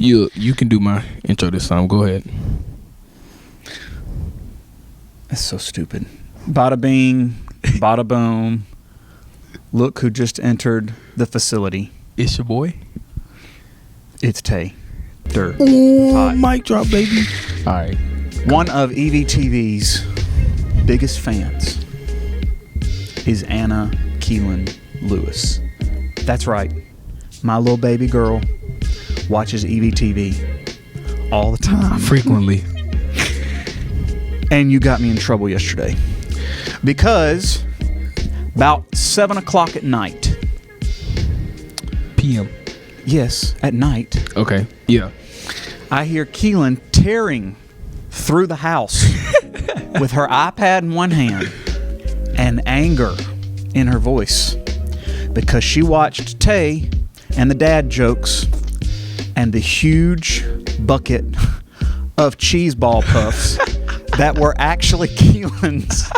You can do my intro this time. Go ahead. That's so stupid. Bada bing, bada boom. Look who just entered the facility. It's your boy. It's Tay. Oh, mic drop, baby. All right. One of EVTV's biggest fans is Anna Keelan Lewis. That's right. My little baby girl watches EVTV all the time. Frequently. And you got me in trouble yesterday because about 7 o'clock at night. PM. Yes, at night. Okay. Yeah. I hear Keelan tearing through the house with her iPad in one hand and anger in her voice because she watched Tay and the dad jokes and the huge bucket of cheese ball puffs that were actually Keelan's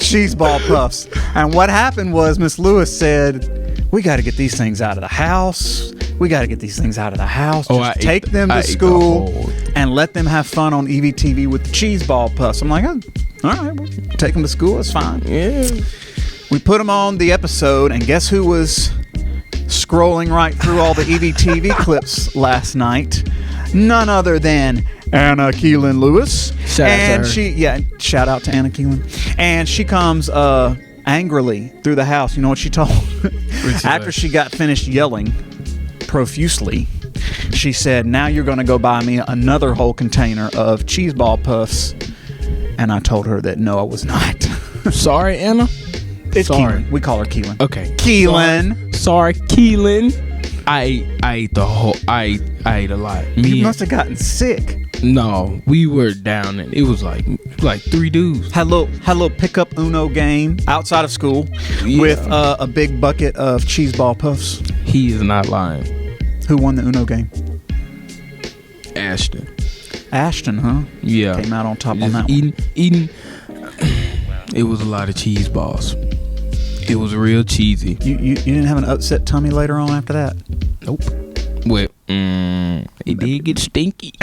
cheese ball puffs. And what happened was Miss Lewis said, we got to get these things out of the house. We got to get these things out of the house. Just take them to school and let them have fun on EVTV with the cheese ball puffs. I'm like, oh, all right, we'll take them to school. It's fine. Yeah. We put them on the episode, and guess who was scrolling right through all the EVTV clips last night? None other than Anna Keelan Lewis. Shout out to Anna Keelan. And she comes angrily through the house. You know what she told? After she got finished yelling profusely, she said, now you're going to go buy me another whole container of cheese ball puffs. And I told her that no, I was not. Sorry, Anna. It's Keelan. We call her Keelan. Okay. Keelan. Sorry, Keelan. I ate a lot. You must have gotten sick. No, we were down and it was like 3 dudes. Had a little pickup Uno game outside of school with a big bucket of cheese ball puffs. He is not lying. Who won the Uno game? Ashton, huh? Yeah. Came out on top Just on that eating. It was a lot of cheese balls. It was real cheesy. You didn't have an upset tummy later on after that? Nope. Well, it did get stinky.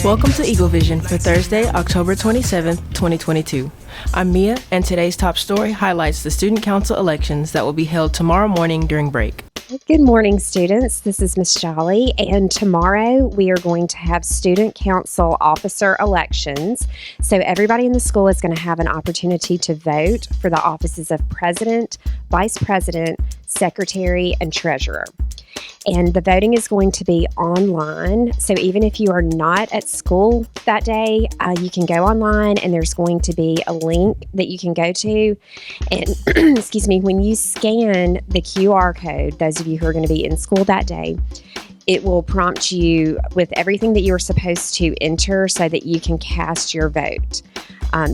Welcome to Eagle Vision for Thursday, October 27th, 2022. I'm Mia, and today's top story highlights the student council elections that will be held tomorrow morning during break. Good morning, students. This is Miss Jolly, and tomorrow we are going to have student council officer elections. So everybody in the school is going to have an opportunity to vote for the offices of president, vice president, secretary, and treasurer. And the voting is going to be online. So even if you are not at school that day, you can go online and there's going to be a link that you can go to. And excuse me, when you scan the QR code, those of you who are going to be in school that day, it will prompt you with everything that you're supposed to enter so that you can cast your vote.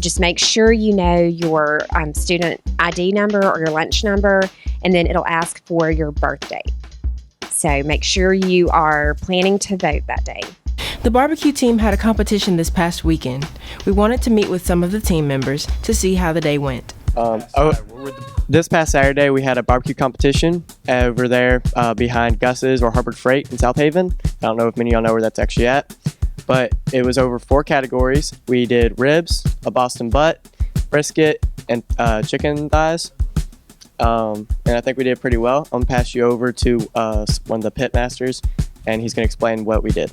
Just make sure you know your student ID number or your lunch number, and then it'll ask for your birth date. So make sure you are planning to vote that day. The barbecue team had a competition this past weekend. We wanted to meet with some of the team members to see how the day went. This past Saturday, we had a barbecue competition over there behind Gus's or Harvard Freight in South Haven. I don't know if many of y'all know where that's actually at, but it was over 4 categories. We did ribs, a Boston butt, brisket, and chicken thighs. And I think we did pretty well. I'm going to pass you over to one of the pit masters, and he's going to explain what we did.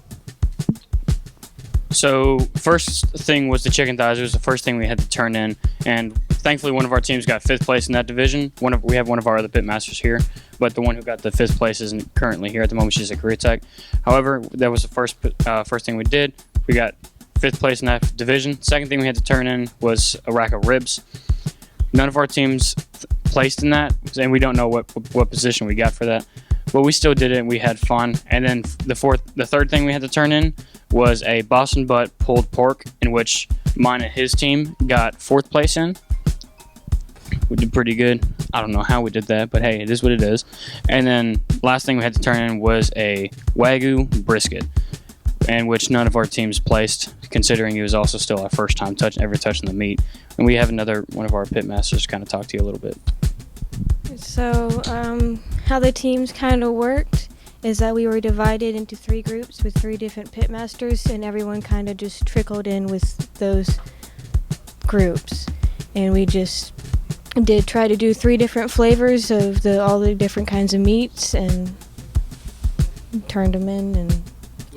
So first thing was the chicken thighs. It was the first thing we had to turn in, and thankfully one of our teams got 5th place in that division. We have one of our other pit masters here, but the one who got the 5th place isn't currently here at the moment. She's a career tech. However, that was the first thing we did. We got 5th place in that division. Second thing we had to turn in was a rack of ribs. None of our teams placed in that, and we don't know what position we got for that, but we still did it and we had fun. And then the third thing we had to turn in was a Boston butt pulled pork, in which mine and his team got 4th place in. We did pretty good. I don't know how we did that, but hey, it is what it is. And then last thing we had to turn in was a Wagyu brisket, in which none of our teams placed, considering it was also still our first time ever touching the meat. And we have another one of our pit masters kind of talk to you a little bit. So how the teams kind of worked is that we were divided into 3 groups with 3 different pit masters, and everyone kind of just trickled in with those groups. And we just did try to do 3 different flavors of all the different kinds of meats and turned them in. And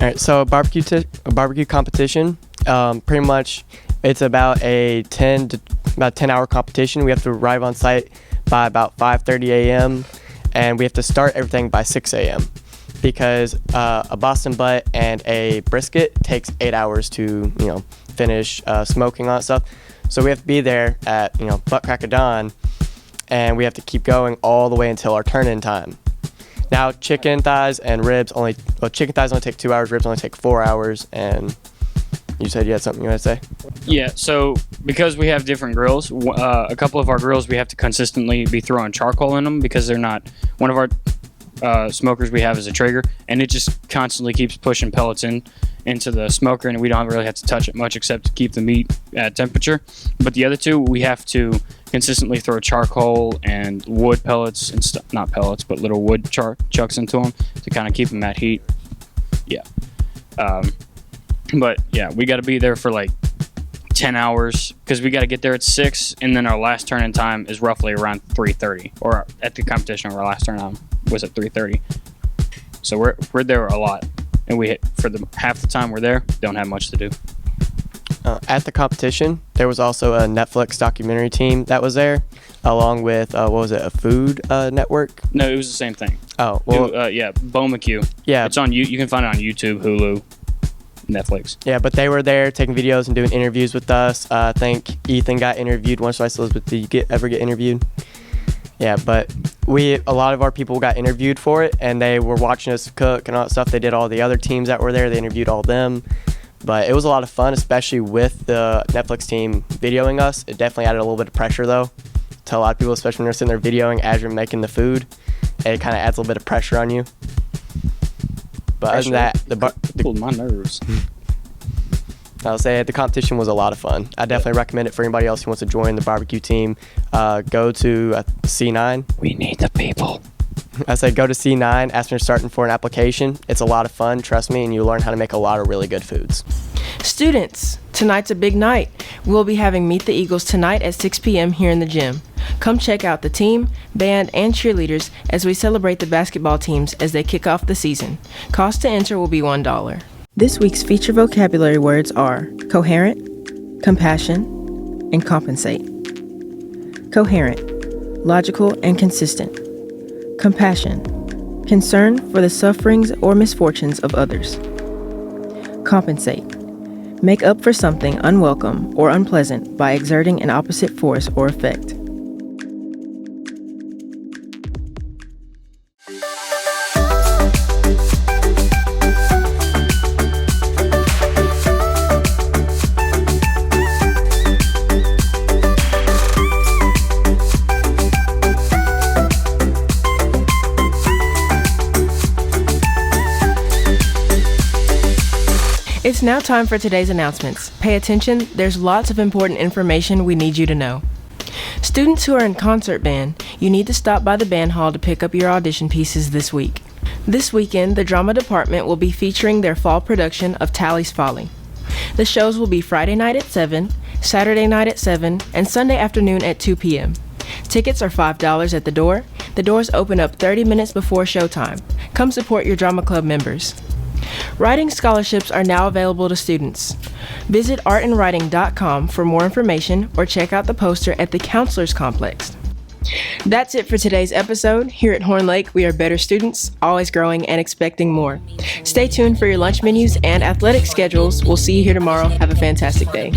All right, so a barbecue competition, pretty much it's about a 10-hour competition. We have to arrive on site by about 5:30 a.m. and we have to start everything by 6 a.m. because a Boston butt and a brisket takes 8 hours to finish smoking on stuff. So we have to be there at butt crack of dawn, and we have to keep going all the way until our turn-in time. Now chicken thighs and ribs chicken thighs only take 2 hours, ribs only take 4 hours, and you said you had something you want to say? Yeah, so because we have different grills, a couple of our grills we have to consistently be throwing charcoal in them because they're not, one of our smokers we have is a Traeger, and it just constantly keeps pushing pellets into the smoker, and we don't really have to touch it much except to keep the meat at temperature. But the other 2, we have to consistently throw charcoal and wood pellets and not pellets, but little wood chucks into them to kind of keep them at heat. Yeah. But yeah, we got to be there for like 10 hours because we got to get there at 6, and then our last turn in time is roughly around 3:30, or at the competition our last turn on was at 3:30. So we're there a lot, and for the half the time we're there, don't have much to do. At the competition, there was also a Netflix documentary team that was there, along with a Food Network? No, it was the same thing. Oh, well, yeah, BOMAQ. Yeah, it's on you can find it on YouTube, Hulu, Netflix. Yeah, but they were there taking videos and doing interviews with us. I think Ethan got interviewed once or twice. Elizabeth, did you ever get interviewed? Yeah, but a lot of our people got interviewed for it, and they were watching us cook and all that stuff. They did all the other teams that were there. They interviewed all of them. But it was a lot of fun, especially with the Netflix team videoing us. It definitely added a little bit of pressure, though, to a lot of people, especially when they're sitting there videoing as you're making the food. It kind of adds a little bit of pressure on you. But other than that, pulled my nerves. I'll say the competition was a lot of fun. I definitely recommend it for anybody else who wants to join the barbecue team. Go to C9. We need the people. I say go to C9, ask them starting for an application. It's a lot of fun, trust me, and you learn how to make a lot of really good foods. Students, tonight's a big night. We'll be having Meet the Eagles tonight at 6 p.m. here in the gym. Come check out the team, band, and cheerleaders as we celebrate the basketball teams as they kick off the season. Cost to enter will be $1. This week's feature vocabulary words are coherent, compassion, and compensate. Coherent, logical and consistent. Compassion, concern for the sufferings or misfortunes of others. Compensate, make up for something unwelcome or unpleasant by exerting an opposite force or effect. It's now time for today's announcements. Pay attention, there's lots of important information we need you to know. Students who are in concert band, you need to stop by the band hall to pick up your audition pieces this week. This weekend, the drama department will be featuring their fall production of Tally's Folly. The shows will be Friday night at 7, Saturday night at 7, and Sunday afternoon at 2 p.m. Tickets are $5 at the door. The doors open up 30 minutes before showtime. Come support your drama club members. Writing scholarships are now available to students. Visit artandwriting.com for more information or check out the poster at the Counselors Complex. That's it for today's episode. Here at Horn Lake, we are better students, always growing and expecting more. Stay tuned for your lunch menus and athletic schedules. We'll see you here tomorrow. Have a fantastic day.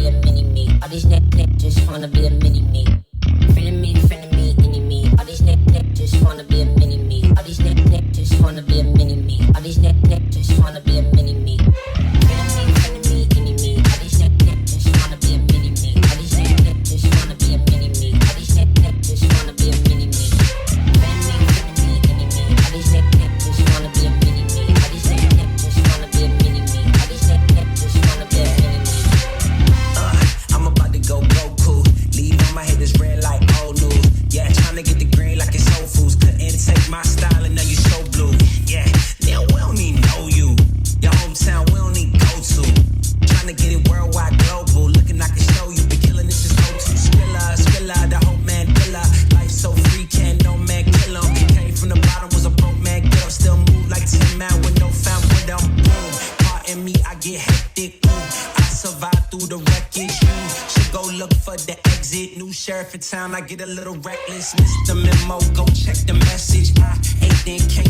Sheriff in town, I get a little reckless. Missed the memo, go check the message. I ain't then came